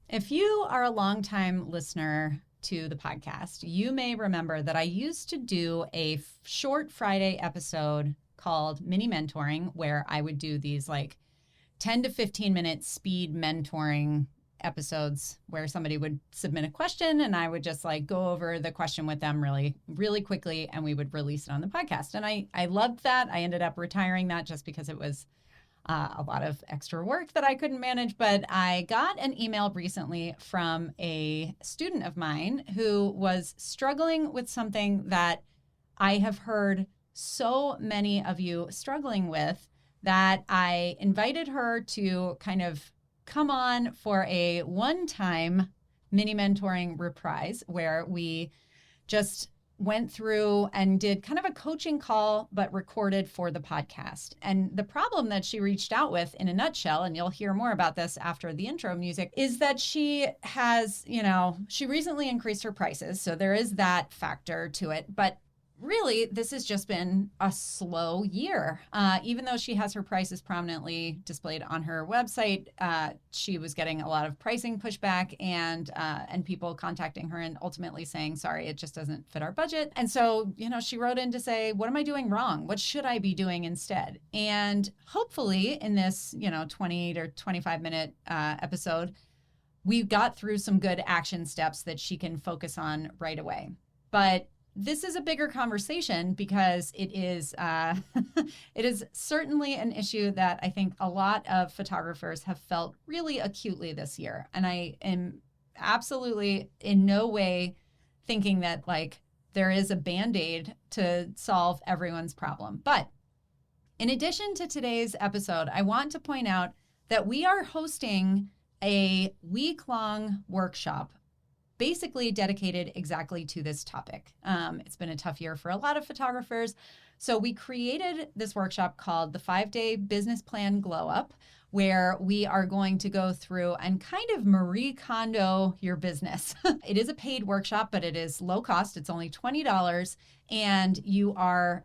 If you are a longtime listener to the podcast, you may remember that I used to do a short Friday episode called Mini Mentoring, where I would do these like 10 to 15 minute speed mentoring episodes where somebody would submit a question and I would just like go over the question with them really quickly and we would release it on the podcast. And I loved that. I ended up retiring that just because it was a lot of extra work that I couldn't manage. But I got an email recently from a student of mine who was struggling with something that I have heard so many of you struggling with that I invited her to kind of come on for a one-time mini mentoring reprise where we just went through and did kind of a coaching call, but recorded for the podcast. And the problem that she reached out with in a nutshell, and you'll hear more about this after the intro music, is that she has, she recently increased her prices. So there is that factor to it. But really, this has just been a slow year. Even though she has her prices prominently displayed on her website, she was getting a lot of pricing pushback and people contacting her and ultimately saying, sorry, it just doesn't fit our budget. And so, she wrote in to say, what am I doing wrong? What should I be doing instead? And hopefully in this, 20 to 25 minute episode, we got through some good action steps that she can focus on right away. But this is a bigger conversation because it is it is certainly an issue that I think a lot of photographers have felt really acutely this year. And I am absolutely in no way thinking that like there is a Band-Aid to solve everyone's problem. But in addition to today's episode, I want to point out that we are hosting a week-long workshop basically dedicated exactly to this topic. It's been a tough year for a lot of photographers. So we created this workshop called the 5-Day Business Plan Glow Up, where we are going to go through and kind of Marie Kondo your business. It is a paid workshop, but it is low cost. It's only $20. And you are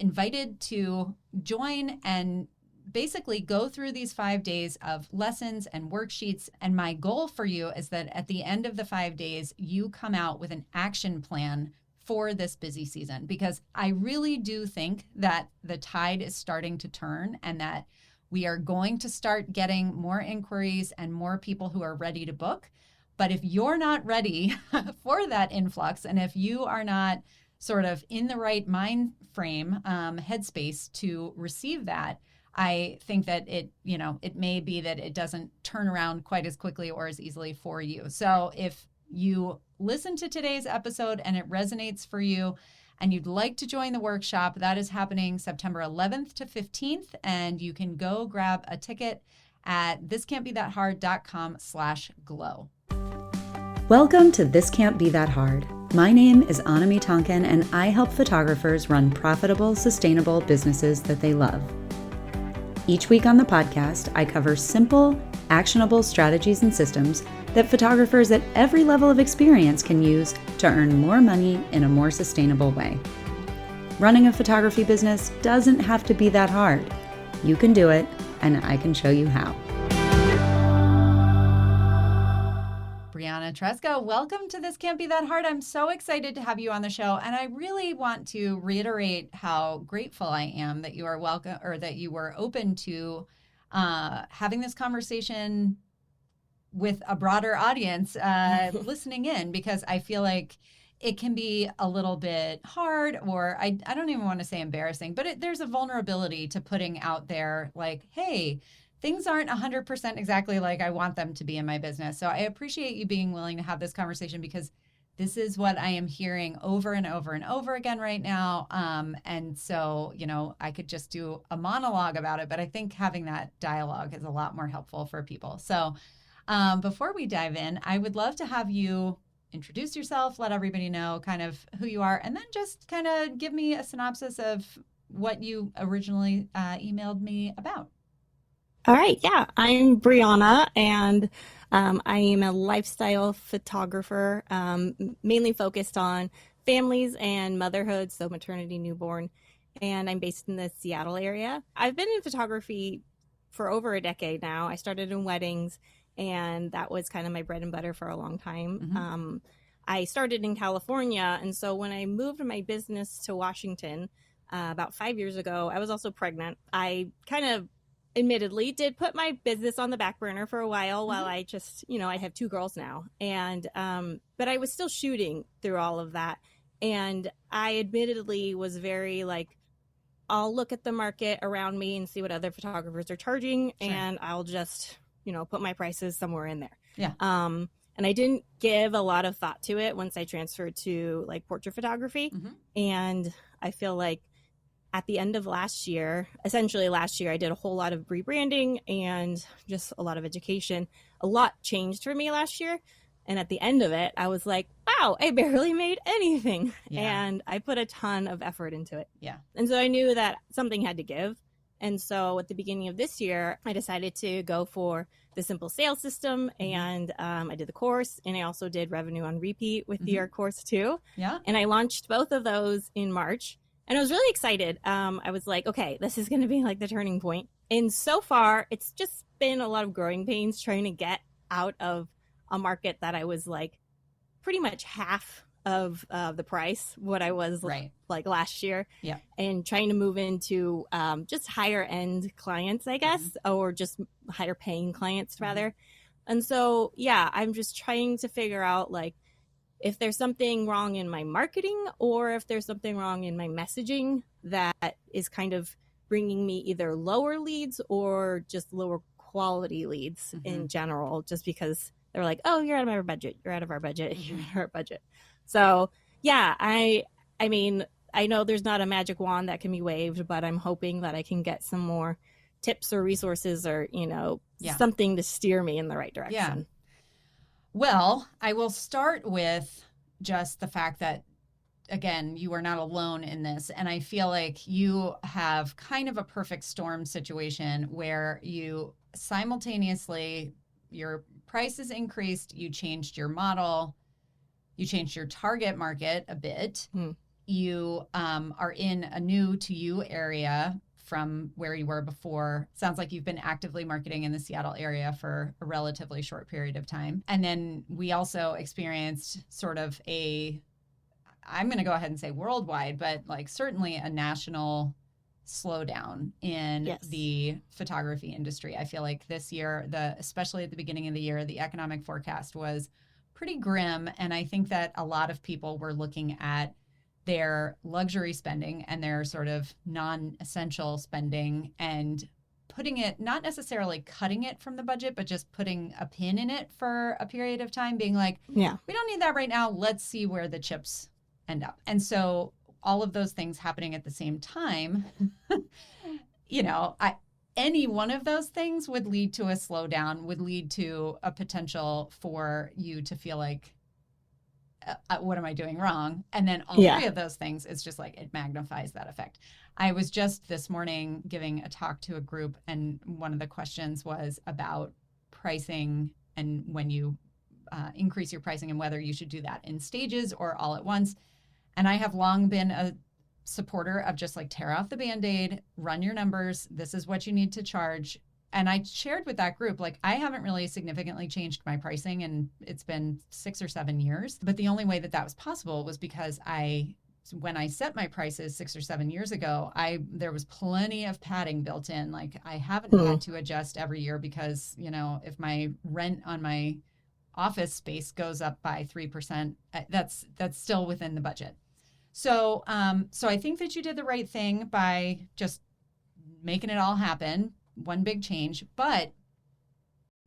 invited to join and basically go through these 5 days of lessons and worksheets. And my goal for you is that at the end of the 5 days, you come out with an action plan for this busy season, because I really do think that the tide is starting to turn and that we are going to start getting more inquiries and more people who are ready to book. But if you're not ready for that influx, and if you are not sort of in the right mind frame, headspace to receive that, I think that it may be that it doesn't turn around quite as quickly or as easily for you. So if you listen to today's episode and it resonates for you and you'd like to join the workshop, that is happening September 11th to 15th. And you can go grab a ticket at thiscan'tbethathard.com/glow. Welcome to This Can't Be That Hard. My name is Annemie Tonkin, and I help photographers run profitable, sustainable businesses that they love. Each week on the podcast, I cover simple, actionable strategies and systems that photographers at every level of experience can use to earn more money in a more sustainable way. Running a photography business doesn't have to be that hard. You can do it, and I can show you how. Briana Tresko, welcome to This Can't Be That Hard. I'm so excited to have you on the show. And I really want to reiterate how grateful I am that you are welcome, or that you were open to having this conversation with a broader audience listening in, because I feel like it can be a little bit hard, or I don't even want to say embarrassing, but there's a vulnerability to putting out there like, hey, things aren't 100% exactly like I want them to be in my business. So I appreciate you being willing to have this conversation, because this is what I am hearing over and over and over again right now. And so, I could just do a monologue about it, but I think having that dialogue is a lot more helpful for people. So before we dive in, I would love to have you introduce yourself, let everybody know kind of who you are, and then just kind of give me a synopsis of what you originally emailed me about. All right. Yeah, I'm Brianna, and I am a lifestyle photographer, mainly focused on families and motherhood, so maternity, newborn, and I'm based in the Seattle area. I've been in photography for over a decade now. I started in weddings, and that was kind of my bread and butter for a long time. Mm-hmm. I started in California, and so when I moved my business to Washington about 5 years ago, I was also pregnant. I kind of admittedly did put my business on the back burner for a while Mm-hmm. I just, I have 2 girls now. And, but I was still shooting through all of that. And I admittedly was very like, I'll look at the market around me and see what other photographers are charging. Sure. And I'll just, put my prices somewhere in there. Yeah. And I didn't give a lot of thought to it once I transferred to like portrait photography. Mm-hmm. And I feel like at the end of essentially last year, I did a whole lot of rebranding and just a lot of education. A lot changed for me last year. And at the end of it, I was like, wow, I barely made anything. Yeah. And I put a ton of effort into it. Yeah. And so I knew that something had to give. And so at the beginning of this year, I decided to go for the simple sales system. Mm-hmm. And I did the course, and I also did revenue on repeat with your course too. Yeah. And I launched both of those in March. And I was really excited. I was like, okay, this is going to be like the turning point. And so far, it's just been a lot of growing pains trying to get out of a market that I was like pretty much half of the price what I was like last year. Yeah. And trying to move into just higher end clients, I guess, or just higher paying clients rather. And so, yeah, I'm just trying to figure out like, if there's something wrong in my marketing or if there's something wrong in my messaging that is kind of bringing me either lower leads or just lower quality leads in general, just because they're like, oh, you're out of our budget. You're out of our budget. You're out of our budget. So yeah, I mean, I know there's not a magic wand that can be waved, but I'm hoping that I can get some more tips or resources or, something to steer me in the right direction. Yeah. Well, I will start with just the fact that, again, you are not alone in this. And I feel like you have kind of a perfect storm situation where you simultaneously, your prices increased, you changed your model, you changed your target market a bit. You are in a new to you area from where you were before. Sounds like you've been actively marketing in the Seattle area for a relatively short period of time. And then we also experienced sort of I'm going to go ahead and say worldwide, but like certainly a national slowdown in the photography industry. I feel like this year, especially at the beginning of the year, the economic forecast was pretty grim. And I think that a lot of people were looking at their luxury spending and their sort of non-essential spending and putting it, not necessarily cutting it from the budget, but just putting a pin in it for a period of time, being like, we don't need that right now. Let's see where the chips end up. And so all of those things happening at the same time, any one of those things would lead to a slowdown, would lead to a potential for you to feel like, what am I doing wrong? And then all three of those things, it's just like it magnifies that effect. I was just this morning giving a talk to a group, and one of the questions was about pricing and when you increase your pricing and whether you should do that in stages or all at once. And I have long been a supporter of just like tear off the Band-Aid, run your numbers. This is what you need to charge. And I shared with that group, like, I haven't really significantly changed my pricing, and it's been 6 or 7 years. But the only way that was possible was because when I set my prices 6 or 7 years ago, there was plenty of padding built in. Like, I haven't had to adjust every year because, if my rent on my office space goes up by 3%, that's still within the budget. So I think that you did the right thing by just making it all happen. One big change. But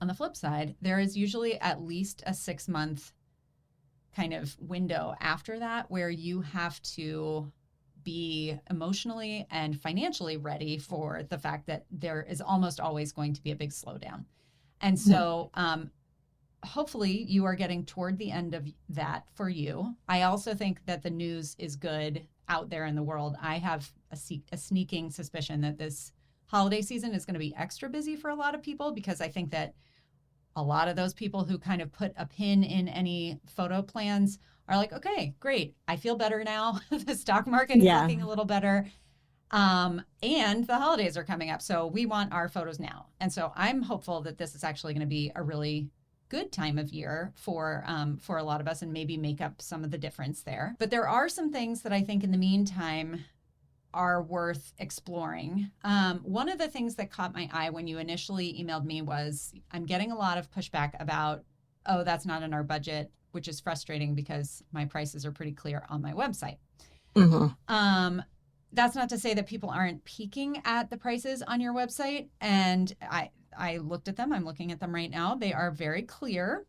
on the flip side, there is usually at least a 6-month kind of window after that where you have to be emotionally and financially ready for the fact that there is almost always going to be a big slowdown. And so hopefully you are getting toward the end of that for you. I also think that the news is good out there in the world. I have a sneaking suspicion that this holiday season is going to be extra busy for a lot of people, because I think that a lot of those people who kind of put a pin in any photo plans are like, okay, great. I feel better now. The stock market is looking a little better. And the holidays are coming up, so we want our photos now. And so I'm hopeful that this is actually going to be a really good time of year for a lot of us and maybe make up some of the difference there. But there are some things that I think in the meantime are worth exploring. One of the things that caught my eye when you initially emailed me was I'm getting a lot of pushback about, oh, that's not in our budget, which is frustrating because my prices are pretty clear on my website. Mm-hmm. That's not to say that people aren't peeking at the prices on your website. And I looked at them. I'm looking at them right now. They are very clear.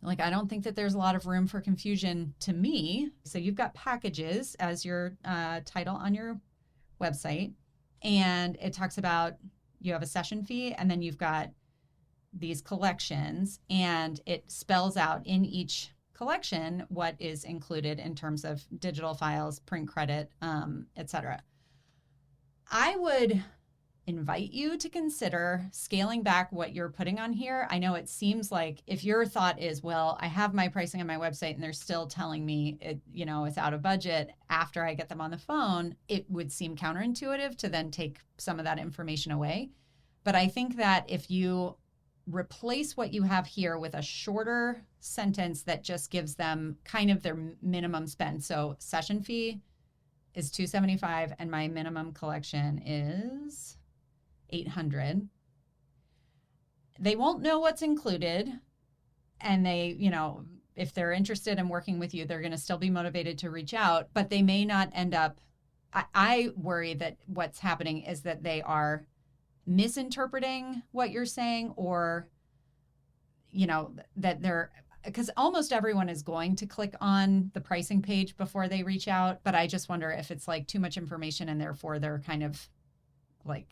Like, I don't think that there's a lot of room for confusion to me. So you've got packages as your title on your website. And it talks about you have a session fee and then you've got these collections, and it spells out in each collection what is included in terms of digital files, print credit, etc. I would invite you to consider scaling back what you're putting on here. I know it seems like if your thought is, well, I have my pricing on my website and they're still telling me it's out of budget after I get them on the phone, it would seem counterintuitive to then take some of that information away. But I think that if you replace what you have here with a shorter sentence that just gives them kind of their minimum spend. So session fee is $275 and my minimum collection is $800. They won't know what's included, and they, if they're interested in working with you, they're going to still be motivated to reach out, but they may not end up. I worry that what's happening is that they are misinterpreting what you're saying, or that they're, because almost everyone is going to click on the pricing page before they reach out, but I just wonder if it's like too much information and therefore they're kind of like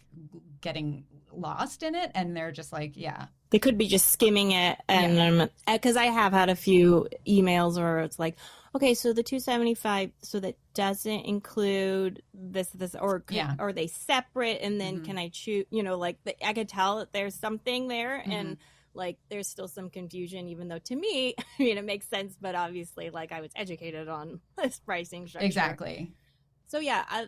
getting lost in it, and they're just like, they could be just skimming it. And because I have had a few emails where it's like, okay, so the $275, so that doesn't include this, or are they separate? And then can I choose, I could tell that there's something there, and like there's still some confusion, even though to me, it makes sense, but obviously like I was educated on this pricing structure. Exactly. So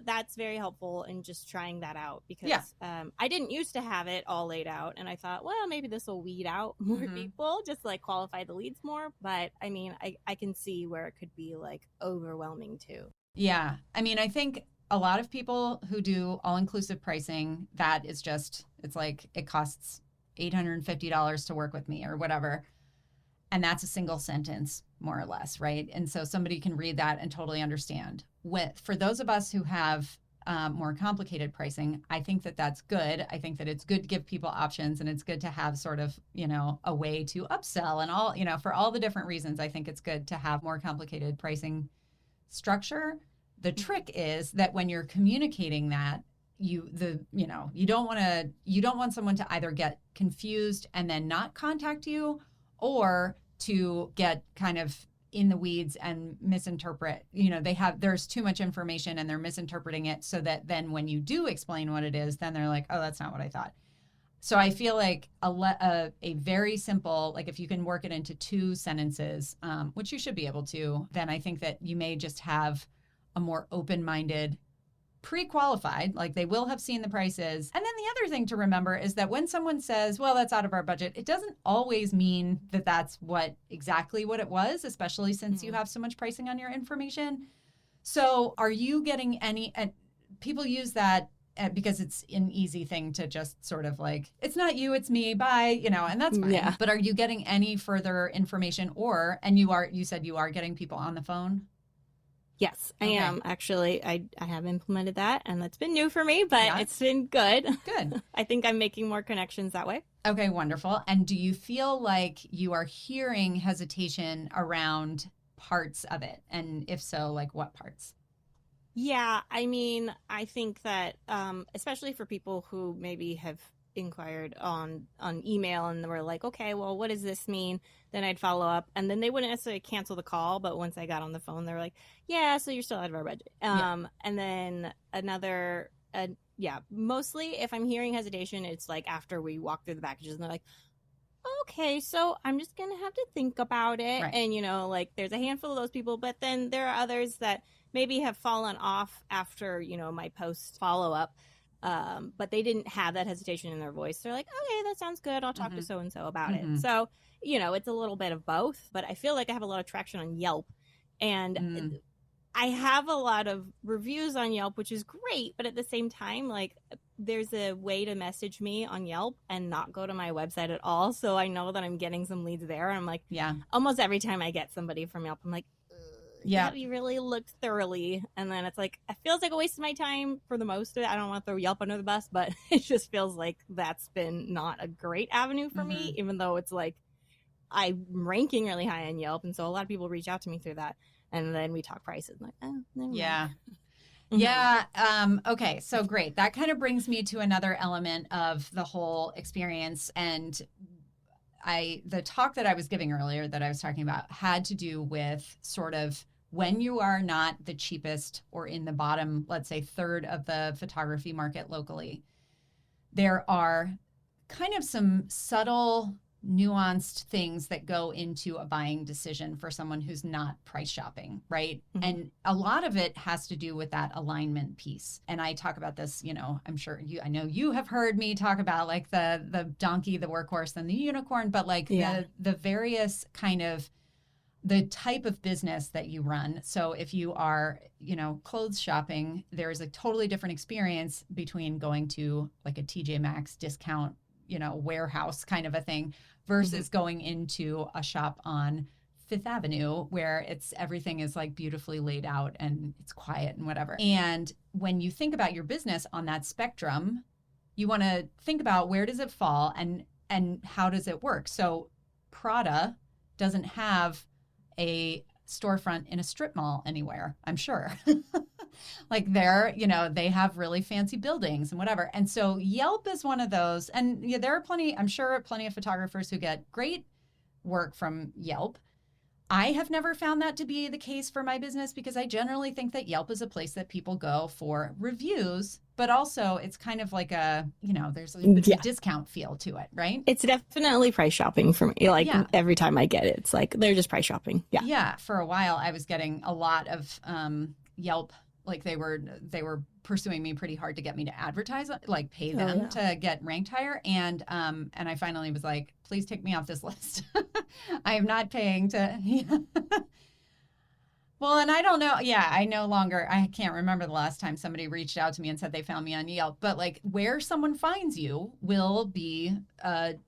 that's very helpful in just trying that out, because I didn't used to have it all laid out, and I thought, well, maybe this will weed out more people, just like qualify the leads more. But I mean, I can see where it could be like overwhelming too. Yeah. I mean, I think a lot of people who do all-inclusive pricing, that is just, it's like it costs $850 to work with me or whatever. And that's a single sentence, more or less, right? And so somebody can read that and totally understand. For those of us who have more complicated pricing, I think that that's good. I think that it's good to give people options, and it's good to have sort of, a way to upsell and all, for all the different reasons. I think it's good to have more complicated pricing structure. The trick is that when you're communicating that, you don't want someone to either get confused and then not contact you, or to get kind of in the weeds and misinterpret. There's too much information and they're misinterpreting it, so that then when you do explain what it is, then they're like, oh, that's not what I thought. So I feel like a very simple, like if you can work it into 2 sentences, which you should be able to, then I think that you may just have a more open-minded, pre-qualified, like they will have seen the prices. And then the other thing to remember is that when someone says, well, that's out of our budget, it doesn't always mean that that's exactly what it was, especially since you have so much pricing on your information. So are you getting any, people use that because it's an easy thing to just sort of like, it's not you, it's me, bye, and that's fine. Yeah. But are you getting any further information, you said you are getting people on the phone? Yes, I am. Actually, I have implemented that, and that's been new for me, but it's been good. Good. I think I'm making more connections that way. Okay, wonderful. And do you feel like you are hearing hesitation around parts of it? And if so, like what parts? Yeah, I mean, I think that especially for people who maybe have inquired on email and were like, okay, well, what does this mean? Then I'd follow up, and then they wouldn't necessarily cancel the call, but once I got on the phone, they were like, yeah, so you're still out of our budget. And then mostly if I'm hearing hesitation, it's like after we walk through the packages and they're like, okay, so I'm just going to have to think about it. Right. And, like there's a handful of those people, but then there are others that maybe have fallen off after, my post follow up. But they didn't have that hesitation in their voice. They're like, okay, that sounds good. I'll talk to so-and-so about it. So, it's a little bit of both, but I feel like I have a lot of traction on Yelp, and I have a lot of reviews on Yelp, which is great. But at the same time, like there's a way to message me on Yelp and not go to my website at all. So I know that I'm getting some leads there. And I'm like, almost every time I get somebody from Yelp, I'm like, have you really looked thoroughly? And then it's like, it feels like a waste of my time for the most of it. I don't want to throw Yelp under the bus, but it just feels like that's been not a great avenue for me, even though it's like I'm ranking really high on Yelp. And so a lot of people reach out to me through that. And then we talk prices. I'm like, oh, never mind. Yeah. Okay. So great. That kind of brings me to another element of the whole experience. And the talk that I was giving earlier that I was talking about had to do with sort of when you are not the cheapest or in the bottom, let's say third of the photography market locally, there are kind of some subtle, nuanced things that go into a buying decision for someone who's not price shopping, right? And a lot of it has to do with that alignment piece. And I talk about this, I'm sure I know you have heard me talk about like the donkey, the workhorse, and the unicorn, but like the various kind of the type of business that you run. So if you are, clothes shopping, there's a totally different experience between going to like a TJ Maxx discount, warehouse kind of a thing versus going into a shop on Fifth Avenue where everything is like beautifully laid out and it's quiet and whatever. And when you think about your business on that spectrum, you want to think about where does it fall and how does it work? So Prada doesn't have a storefront in a strip mall anywhere, I'm sure. Like they have really fancy buildings and whatever. And so Yelp is one of those. And there are plenty of photographers who get great work from Yelp. I have never found that to be the case for my business because I generally think that Yelp is a place that people go for reviews, but also it's kind of like there's a discount feel to it, right? It's definitely price shopping for me. Like every time I get it, it's like they're just price shopping. Yeah. Yeah. For a while, I was getting a lot of Yelp. Like they were pursuing me pretty hard to get me to advertise, like pay them to get ranked higher. And I finally was like, please take me off this list. I am not paying to. Well, and I don't know. Yeah, I can't remember the last time somebody reached out to me and said they found me on Yelp, but like where someone finds you will be,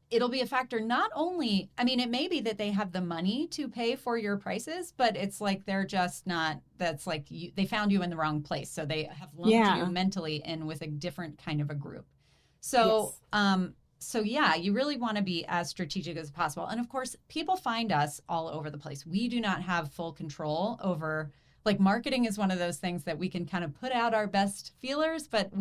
it'll be a factor. Not only, it may be that they have the money to pay for your prices, but it's like, they're just not, that's like, they found you in the wrong place. So they have lumped you mentally in with a different kind of a group. So, you really want to be as strategic as possible. And of course, people find us all over the place. We do not have full control over, like marketing is one of those things that we can kind of put out our best feelers, but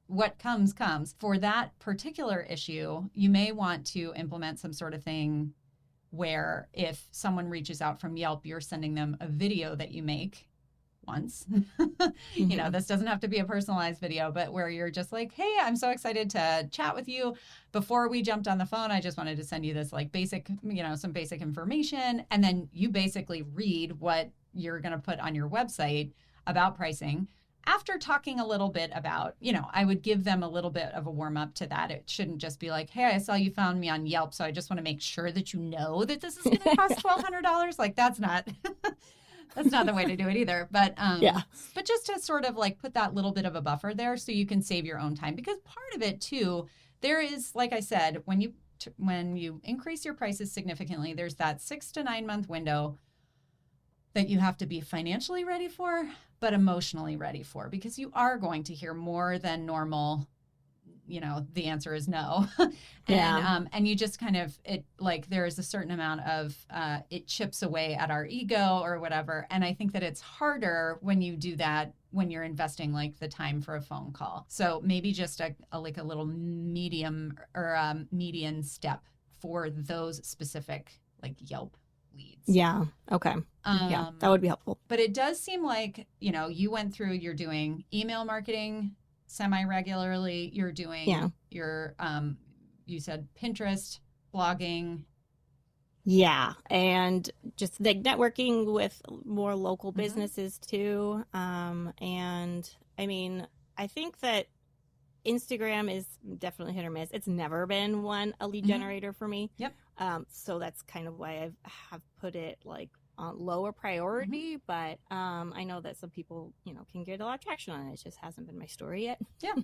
what comes. For that particular issue, you may want to implement some sort of thing where if someone reaches out from Yelp, you're sending them a video that you make once. This doesn't have to be a personalized video, but where you're just like, hey, I'm so excited to chat with you. Before we jumped on the phone, I just wanted to send you this like basic, some basic information. And then you basically read what you're going to put on your website about pricing. After talking a little bit about, I would give them a little bit of a warm up to that. It shouldn't just be like, hey, I saw you found me on Yelp, so I just want to make sure that you know that this is going to cost $1,200. Like that's not... That's not the way to do it either. But but just to sort of like put that little bit of a buffer there so you can save your own time. Because part of it too, there is, like I said, when you increase your prices significantly, there's that 6 to 9 month window that you have to be financially ready for, but emotionally ready for, because you are going to hear more than normal. The answer is no. And you just kind of, there is a certain amount of, it chips away at our ego or whatever. And I think that it's harder when you do that, when you're investing like the time for a phone call. So maybe just a little medium or median step for those specific like Yelp leads. Yeah. Okay. That would be helpful. But it does seem like, you went through, you're doing email marketing semi-regularly, you're doing your you said Pinterest, blogging. Yeah, and just like networking with more local businesses too. And I mean, I think that Instagram is definitely hit or miss. It's never been a lead generator for me. Yep. So that's kind of why have put it like on lower priority. But I know that some people, can get a lot of traction on it. It just hasn't been my story yet. Yeah.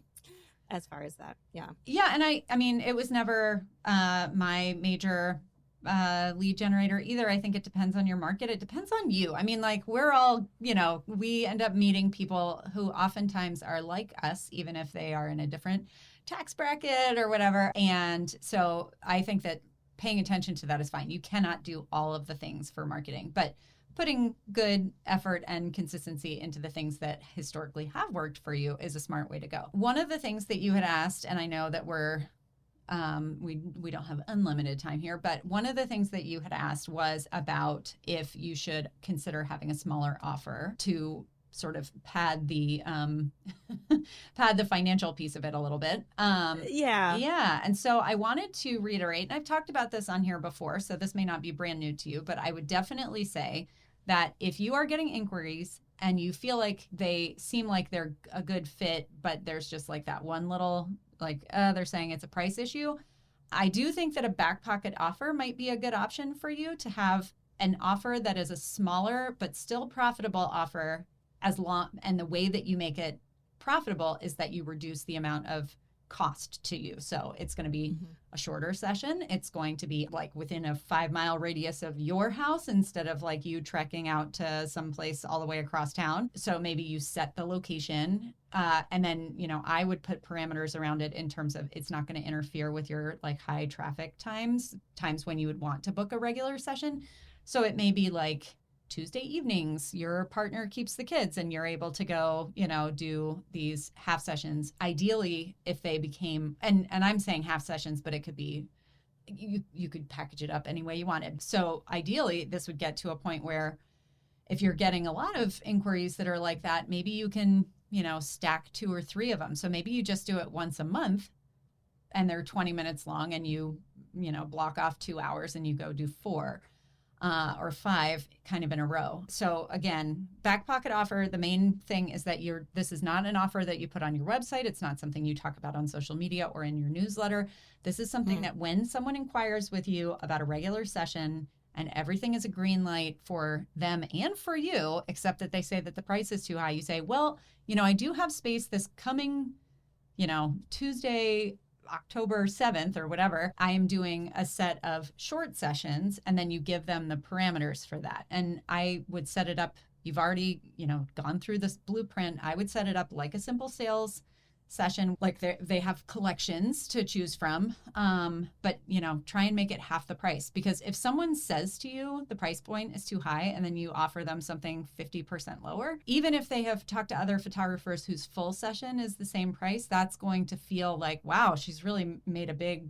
As far as that, yeah. Yeah, and I mean, it was never my major lead generator either. I think it depends on your market. It depends on you. I mean, like we're all, we end up meeting people who oftentimes are like us, even if they are in a different tax bracket or whatever. And so I think that paying attention to that is fine. You cannot do all of the things for marketing, but putting good effort and consistency into the things that historically have worked for you is a smart way to go. One of the things that you had asked, and I know that we don't have unlimited time here, but one of the things that you had asked was about if you should consider having a smaller offer to sort of pad the financial piece of it a little bit. Yeah. And so I wanted to reiterate, and I've talked about this on here before, so this may not be brand new to you, but I would definitely say that if you are getting inquiries and you feel like they seem like they're a good fit, but there's just like that one little, they're saying it's a price issue, I do think that a back pocket offer might be a good option for you to have an offer that is a smaller but still profitable offer and the way that you make it profitable is that you reduce the amount of cost to you. So it's going to be a shorter session. It's going to be like within a 5-mile radius of your house instead of like you trekking out to someplace all the way across town. So maybe you set the location and then, I would put parameters around it in terms of it's not going to interfere with your like high traffic times when you would want to book a regular session. So it may be like Tuesday evenings, your partner keeps the kids and you're able to go, do these half sessions. Ideally, if they became, and I'm saying half sessions, but it could be, you could package it up any way you wanted. So ideally, this would get to a point where if you're getting a lot of inquiries that are like that, maybe you can, stack 2 or 3 of them. So maybe you just do it once a month and they're 20 minutes long and you block off 2 hours and you go do 4. Or 5 kind of in a row. So again, back pocket offer, the main thing is that this is not an offer that you put on your website. It's not something you talk about on social media or in your newsletter. This is something that when someone inquires with you about a regular session and everything is a green light for them and for you, except that they say that the price is too high, you say, well, I do have space this coming, Tuesday, October 7th or whatever, I am doing a set of short sessions, and then you give them the parameters for that. And I would set it up, you've already, gone through this blueprint. I would set it up like a simple sales session, like they have collections to choose from, but try and make it half the price, because if someone says to you the price point is too high and then you offer them something 50% lower, even if they have talked to other photographers whose full session is the same price, that's going to feel like, wow, she's really made a big,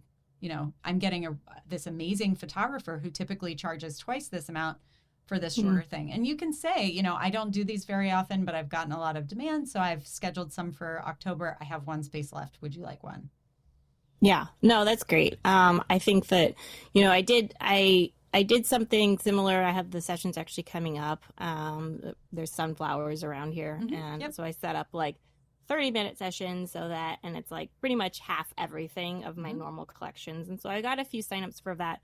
I'm getting this amazing photographer who typically charges twice this amount for this shorter thing. And you can say, I don't do these very often, but I've gotten a lot of demand, so I've scheduled some for October. I have 1 space left. Would you like one? Yeah, no, that's great. I think that, I did something similar. I have the sessions actually coming up. There's sunflowers around here. And so I set up like 30-minute sessions and it's like pretty much half everything of my normal collections. And so I got a few signups for that.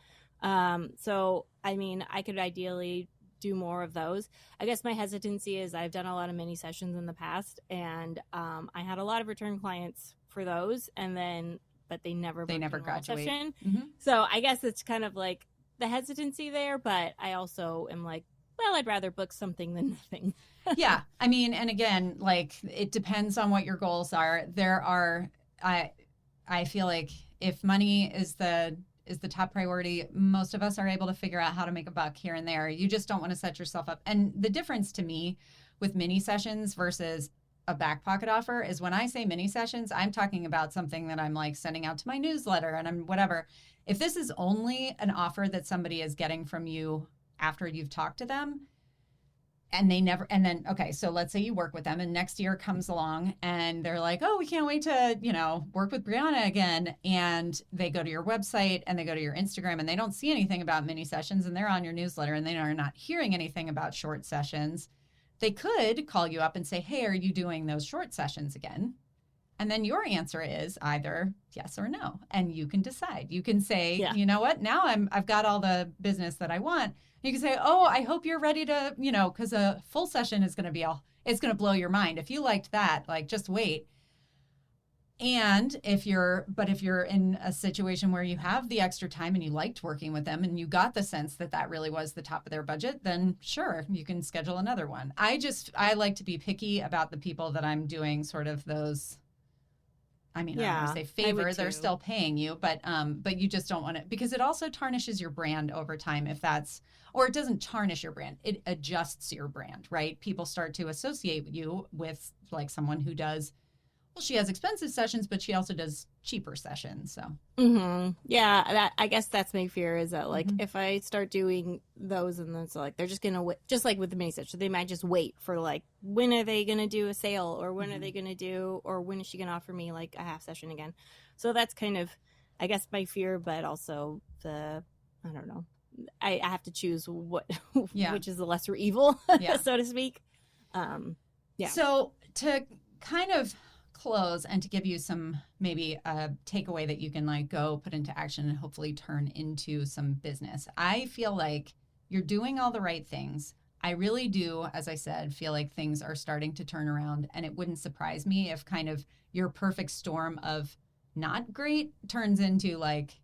So, I mean, I could ideally do more of those. I guess my hesitancy is I've done a lot of mini sessions in the past, and I had a lot of return clients for those, but they never graduate. So I guess it's kind of like the hesitancy there, but I also am like, well, I'd rather book something than nothing. Yeah. I mean, and again, like it depends on what your goals are. I feel like if money is the top priority, most of us are able to figure out how to make a buck here and there. You just don't want to set yourself up. And the difference to me with mini sessions versus a back pocket offer is when I say mini sessions, I'm talking about something that I'm like sending out to my newsletter and I'm whatever. If this is only an offer that somebody is getting from you after you've talked to them, and they never, and then, okay, so let's say you work with them and next year comes along and they're like, oh, we can't wait to, work with Brianna again. And they go to your website and they go to your Instagram and they don't see anything about mini sessions and they're on your newsletter and they are not hearing anything about short sessions. They could call you up and say, hey, are you doing those short sessions again? And then your answer is either yes or no. And you can decide. You can say, you know what, now I've got all the business that I want. You can say, oh, I hope you're ready to, because a full session is going to it's going to blow your mind. If you liked that, like, just wait. And if you're in a situation where you have the extra time and you liked working with them and you got the sense that that really was the top of their budget, then sure, you can schedule another one. I like to be picky about the people that I'm doing sort of those, I don't want to say favor, they're still paying you, but you just don't want it because it also tarnishes your brand over time or it doesn't tarnish your brand. It adjusts your brand, right? People start to associate you with like someone who does, well, she has expensive sessions, but she also does cheaper sessions. So, yeah, I guess that's my fear is that like if I start doing those and then it's like they're just gonna wait, just like with the mini session, they might just wait for like when are they gonna do a sale or when are they gonna do or when is she gonna offer me like a half session again? So that's kind of, I guess, my fear, but also I don't know. I have to choose which is the lesser evil, so to speak. So to kind of close and to give you some maybe a takeaway that you can like go put into action and hopefully turn into some business. I feel like you're doing all the right things. I really do, as I said, feel like things are starting to turn around, and it wouldn't surprise me if kind of your perfect storm of not great turns into like,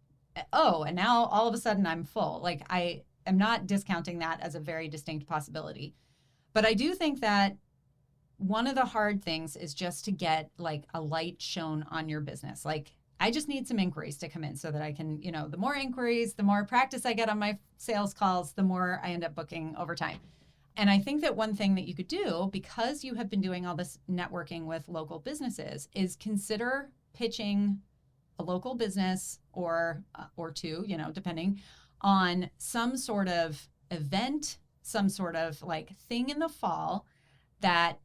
oh, and now all of a sudden I'm full. Like, I am not discounting that as a very distinct possibility. But I do think that one of the hard things is just to get like a light shown on your business. Like, I just need some inquiries to come in so that I can, the more inquiries, the more practice I get on my sales calls, the more I end up booking over time. And I think that one thing that you could do, because you have been doing all this networking with local businesses, is consider pitching a local business or two, depending on some sort of event, some sort of like thing in the fall that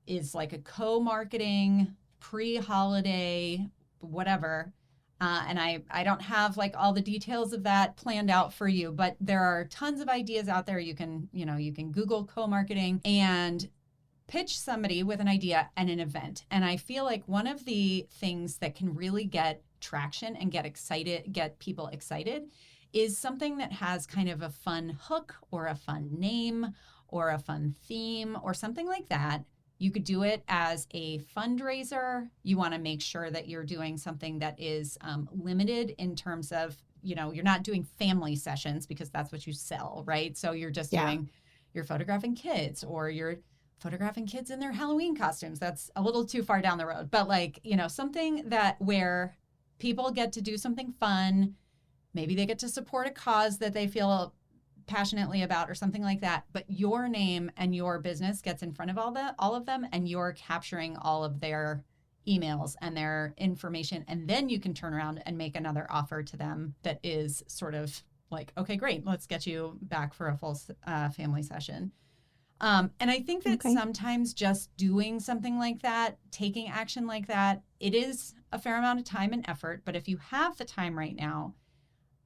is like a co-marketing, pre-holiday, whatever. And I don't have like all the details of that planned out for you, but there are tons of ideas out there. You can Google co-marketing and pitch somebody with an idea and an event. And I feel like one of the things that can really get traction and get people excited is something that has kind of a fun hook or a fun name or a fun theme or something like that. You could do it as a fundraiser. You want to make sure that you're doing something that is limited in terms of, you're not doing family sessions because that's what you sell, right? So you're just you're photographing kids or you're photographing kids in their Halloween costumes. That's a little too far down the road. But like, something where people get to do something fun. Maybe they get to support a cause that they feel passionately about or something like that, but your name and your business gets in front of all of them, and you're capturing all of their emails and their information, and then you can turn around and make another offer to them that is sort of like, okay, great, let's get you back for a full family session. And I think that sometimes just doing something like that, taking action like that, it is a fair amount of time and effort, but if you have the time right now,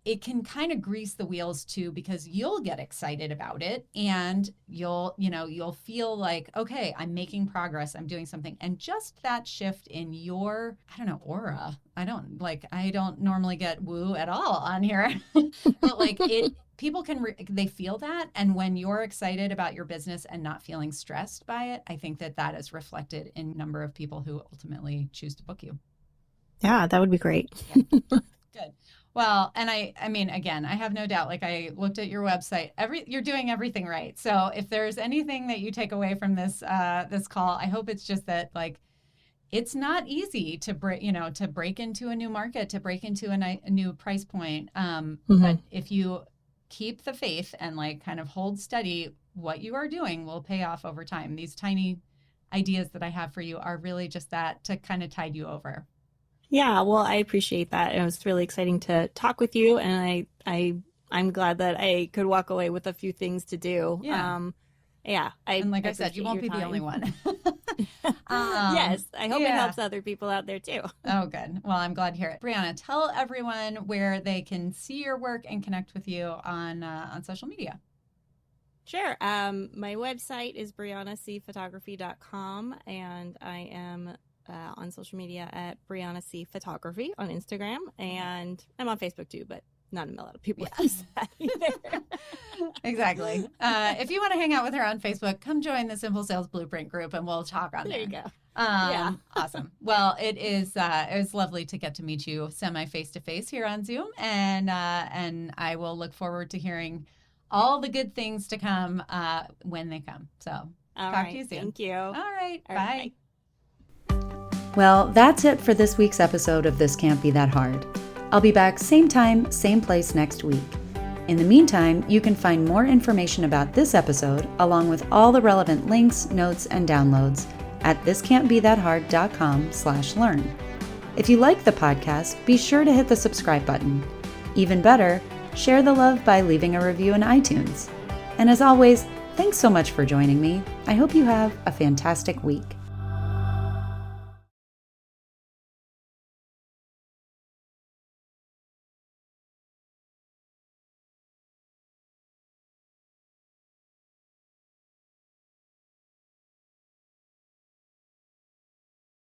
it can kind of grease the wheels too, because you'll get excited about it and you'll feel like, okay, I'm making progress. I'm doing something. And just that shift in your, aura. I don't normally get woo at all on here, but like people they feel that. And when you're excited about your business and not feeling stressed by it, I think that is reflected in a number of people who ultimately choose to book you. Yeah, that would be great. Yeah. Good. Well, and I mean, again, I have no doubt, like I looked at your website, you're doing everything right. So if there's anything that you take away from this call, I hope it's just that like, it's not easy to break into a new market, to break into a new price point. But if you keep the faith and like kind of hold steady, what you are doing will pay off over time. These tiny ideas that I have for you are really just that to kind of tide you over. Yeah, well, I appreciate that. It was really exciting to talk with you, and I'm glad that I could walk away with a few things to do. Yeah. Yeah. And like I said, you won't be the only one. Yes. I hope it yeah. helps other people out there too. Oh, good. Well, I'm glad to hear it. Brianna, tell everyone where they can see your work and connect with you on social media. Sure. My website is briannacphotography.com, and I am on social media at Brianna C Photography on Instagram, and I'm on Facebook too, but not a lot of people use that either. Exactly. If you want to hang out with her on Facebook, come join the Simple Sales Blueprint group and we'll talk on there. There you go. Yeah. Awesome. Well, it was lovely to get to meet you semi face to face here on Zoom, and I will look forward to hearing all the good things to come when they come. So talk to you soon. Thank you. All right. All Bye. right, Well, that's it for this week's episode of This Can't Be That Hard. I'll be back same time, same place next week. In the meantime, you can find more information about this episode, along with all the relevant links, notes, and downloads at thiscan'tbethathard.com/learn. If you like the podcast, be sure to hit the subscribe button. Even better, share the love by leaving a review in iTunes. And as always, thanks so much for joining me. I hope you have a fantastic week.